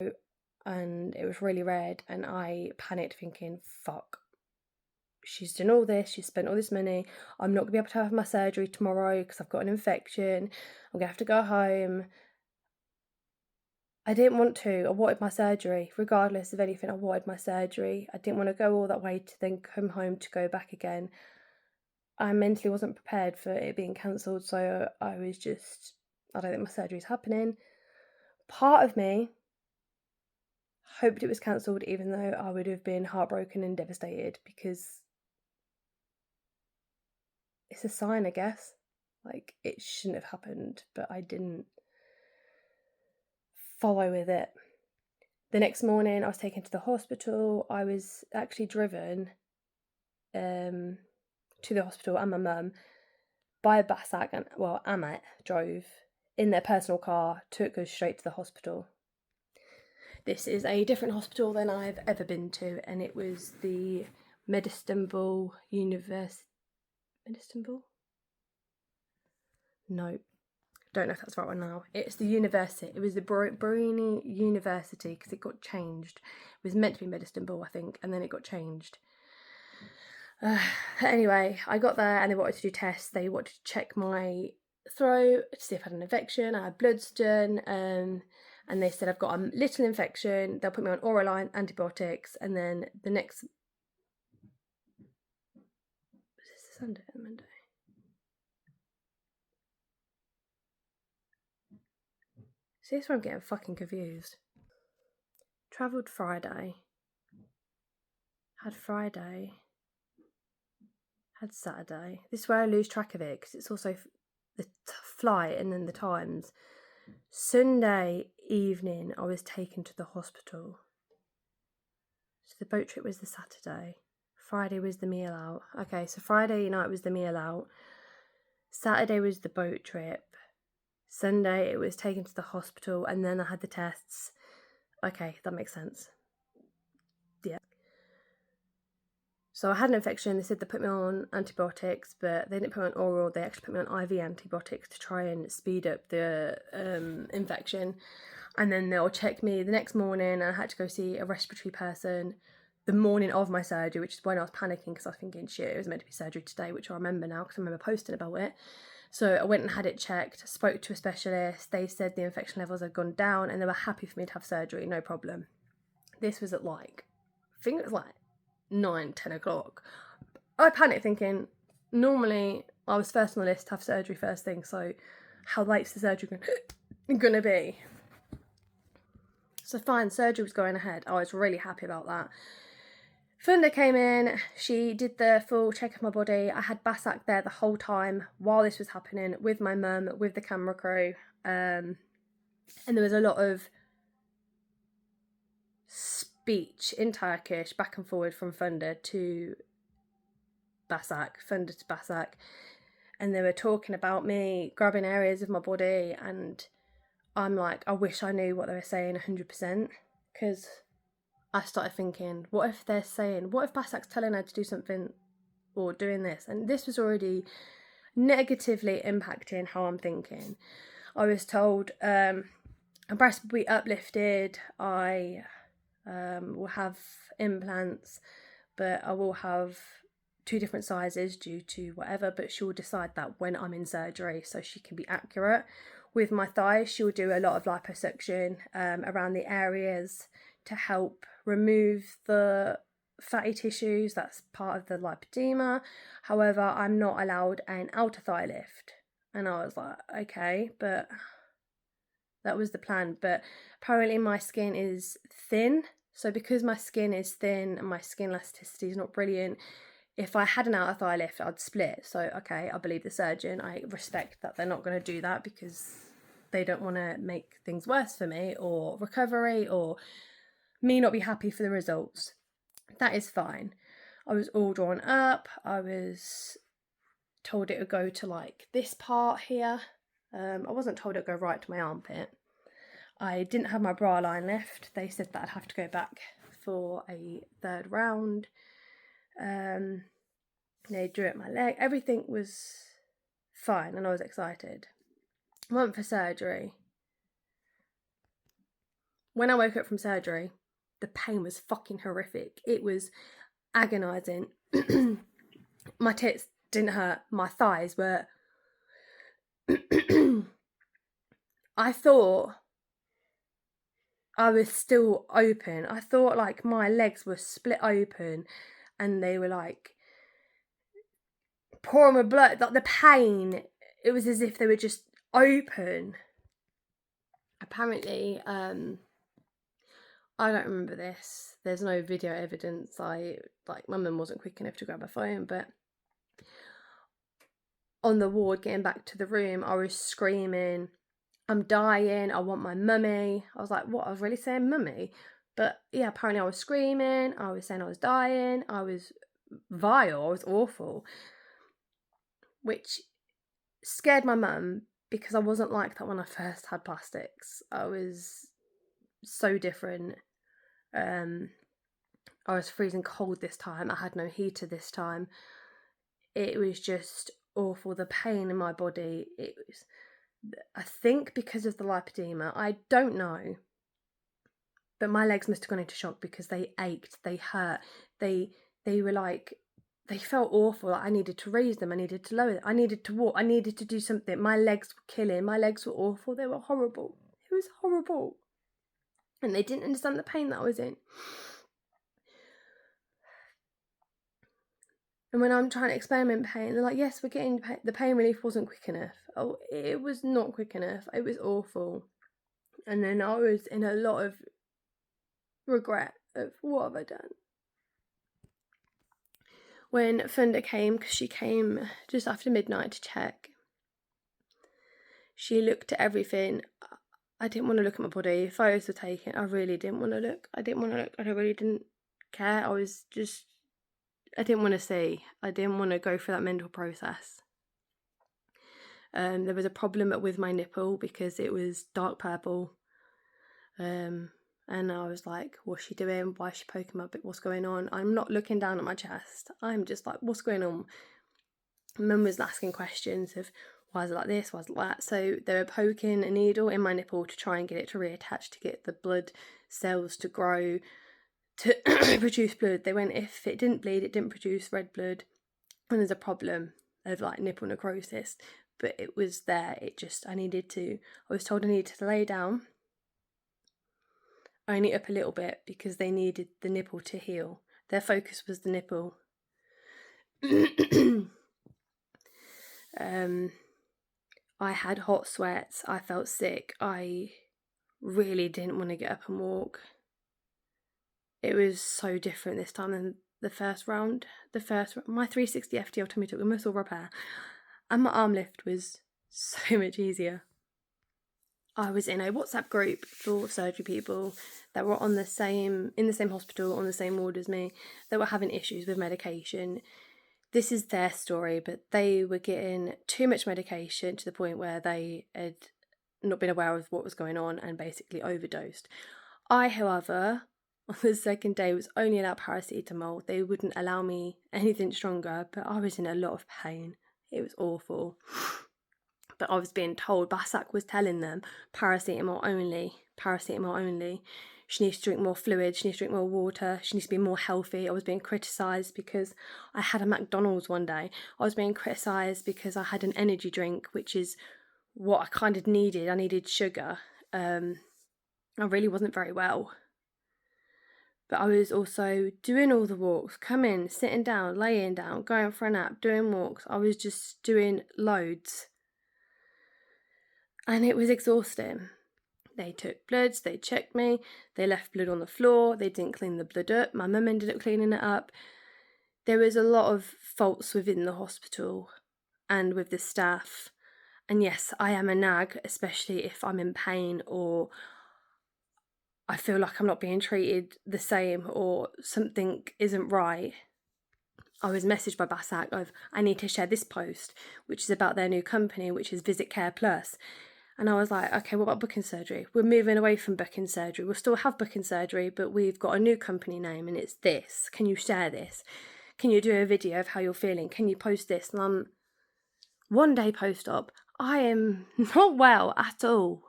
and it was really red, and I panicked thinking, fuck, she's done all this, she's spent all this money, I'm not gonna be able to have my surgery tomorrow because I've got an infection, I'm gonna have to go home. I didn't want to. I wanted my surgery. Regardless of anything, I wanted my surgery. I didn't want to go all that way to then come home to go back again. I mentally wasn't prepared for it being cancelled, so I was just, I don't think my surgery's happening. Part of me hoped it was cancelled, even though I would have been heartbroken and devastated, because it's a sign, I guess. Like, it shouldn't have happened, but I didn't follow with it. The next morning, I was taken to the hospital. I was actually driven to the hospital, and my mum, by a Basak, and Amat drove in their personal car, took us straight to the hospital. This is a different hospital than I've ever been to, and it was the Medistanbul University. Medistanbul? No, don't know if that's the right one now. It's the university. It was the Bruni University, because it got changed. It was meant to be Medistanbul, I think, and then it got changed. Anyway, I got there and they wanted to do tests. They wanted to check my throat to see if I had an infection. I had bloods done, and they said I've got a little infection. They'll put me on oral antibiotics, and then the next... Was this the Sunday or Monday? See, this is where I'm getting fucking confused. Travelled Friday. Had Friday. Had Saturday. This is where I lose track of it, because it's also the flight and then the times. Sunday evening, I was taken to the hospital. So the boat trip was the Saturday. Friday was the meal out. Okay, so Friday night was the meal out. Saturday was the boat trip. Sunday, it was taken to the hospital, and then I had the tests. Okay, that makes sense. Yeah. So I had an infection. They said they put me on antibiotics, but they didn't put me on oral. They actually put me on IV antibiotics to try and speed up the infection. And then they'll check me the next morning, and I had to go see a respiratory person the morning of my surgery, which is when I was panicking, because I was thinking, shit, it was meant to be surgery today, which I remember now because I remember posting about it. So I went and had it checked, spoke to a specialist. They said the infection levels had gone down, and they were happy for me to have surgery, no problem. This was at I think it was 9-10 o'clock. I panicked thinking, normally I was first on the list to have surgery first thing, so how late's the surgery gonna be? So fine, surgery was going ahead. I was really happy about that. Funda came in, she did the full check of my body. I had Basak there the whole time while this was happening, with my mum, with the camera crew, and there was a lot of speech in Turkish back and forward from Funda to Basak, and they were talking about me grabbing areas of my body, and I'm like, I wish I knew what they were saying 100%, because I started thinking, what if Basak's telling her to do something or doing this? And this was already negatively impacting how I'm thinking. I was told my breast will be uplifted, I will have implants, but I will have 2 different sizes due to whatever, but she will decide that when I'm in surgery so she can be accurate. With my thighs, she'll do a lot of liposuction around the areas to help remove the fatty tissues. That's part of the lipedema. However, I'm not allowed an outer thigh lift. And I was like, okay, but that was the plan. But apparently my skin is thin. So because my skin is thin and my skin elasticity is not brilliant, if I had an outer thigh lift, I'd split. So, okay, I believe the surgeon. I respect that they're not going to do that because they don't want to make things worse for me, or recovery, or me not be happy for the results. That is fine. I was all drawn up. I was told it would go to this part here. I wasn't told it would go right to my armpit. I didn't have my bra line left. They said that I'd have to go back for a 3rd round. They drew at my leg. Everything was fine, and I was excited. Went for surgery. when I woke up from surgery, the pain was fucking horrific. It was agonising. My tits didn't hurt. My thighs were... I thought I was still open. I thought like my legs were split open and they were like pouring with blood. Like the pain, it was as if they were just open. Apparently, I don't remember this. There's no video evidence. My mum wasn't quick enough to grab a phone, but on the ward, getting back to the room, I was screaming, I'm dying, I want my mummy. I was like, what? I was really saying mummy? But yeah, apparently I was screaming, I was saying I was dying, I was vile, I was awful. Which scared my mum, because I wasn't like that when I first had plastics. I was so different. I was freezing cold this time, I had no heater this time. It was just awful, the pain in my body. It was, I think because of the lipedema, I don't know, but my legs must have gone into shock because they ached, they hurt, they were like, they felt awful. I needed to raise them, I needed to lower them, I needed to walk, I needed to do something. My legs were killing, my legs were awful, they were horrible. It was horrible. And they didn't understand the pain that I was in. And when I'm trying to explain in pain, they're like, yes, we're getting pain. The pain relief wasn't quick enough. Oh, it was not quick enough. It was awful. And then I was in a lot of regret of what have I done. When Funda came, because she came just after midnight to check, she looked at everything. I didn't want to look at my body. Photos were taken. I really didn't want to look. I really didn't care. I didn't want to see. I didn't want to go through that mental process. There was a problem with my nipple because it was dark purple. And I was like, what's she doing? Why is she poking my bit? What's going on? I'm not looking down at my chest. I'm just like, what's going on? Mum was asking questions of, why is it like this? Why is it like that? So they were poking a needle in my nipple to try and get it to reattach, to get the blood cells to grow, to produce blood. They went, if it didn't bleed, it didn't produce red blood, and there's a problem of like nipple necrosis. But it was there. I was told I needed to lay down only up a little bit because they needed the nipple to heal. Their focus was the nipple. I had hot sweats. I felt sick. I really didn't want to get up and walk. It was so different this time than the first round. My 360 FTL tummy tuck, the muscle repair, and my arm lift was so much easier. I was in a WhatsApp group for surgery people that were in the same hospital, on the same ward as me, that were having issues with medication. This is their story, but they were getting too much medication to the point where they had not been aware of what was going on and basically overdosed. I, however, on the second day was only allowed paracetamol. They wouldn't allow me anything stronger, but I was in a lot of pain. It was awful. But I was being told, Basak was telling them, paracetamol only. She needs to drink more fluid, she needs to drink more water, she needs to be more healthy. I was being criticised because I had a McDonald's one day. I was being criticised because I had an energy drink, which is what I kind of needed. I needed sugar. I really wasn't very well. But I was also doing all the walks, coming, sitting down, laying down, going for a nap, doing walks. I was just doing loads. And it was exhausting. They took bloods, they checked me, they left blood on the floor, they didn't clean the blood up. My mum ended up cleaning it up. There was a lot of faults within the hospital and with the staff. And yes, I am a nag, especially if I'm in pain or I feel like I'm not being treated the same or something isn't right. I was messaged by Basak of, I need to share this post, which is about their new company, which is Visit Care Plus. And I was like, okay, what about booking surgery? We're moving away from booking surgery. We'll still have booking surgery, but we've got a new company name and it's this. Can you share this? Can you do a video of how you're feeling? Can you post this? And I'm one day post-op. I am not well at all.